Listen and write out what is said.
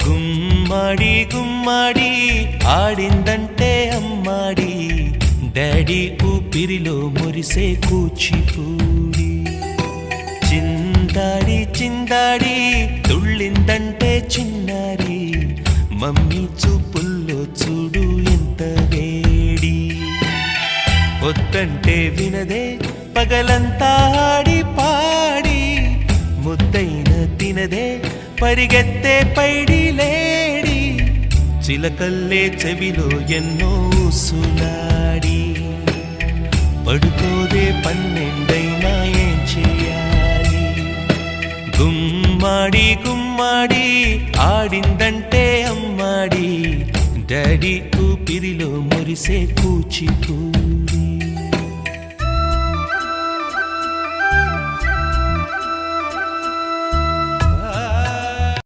గుమ్మడి గుమ్మడి ఆడిందంటే అమ్మాడి daddy ఊపిరిలో మురిసే కూచిపూడి చిందాడి చిందాడి తుళ్ళిందంటే చిన్నారి మమ్మీ చూపుల్లో చూడు ఎంత వేడి వద్దంటే వినదే పగలంతా ఆడి పాడి ముద్దైన తినదే పరిగెత్తే పైడి లేడి చిలకల్లే చెవిలో ఎన్నో సులాడి పడుకోదే పన్నెండైనా ఏం చేయాలి గుమ్మాడి గుమ్మాడి ఆడిందంటే అమ్మాడి డాడీ ఊపిరిలో మురిసే కూచిపూడి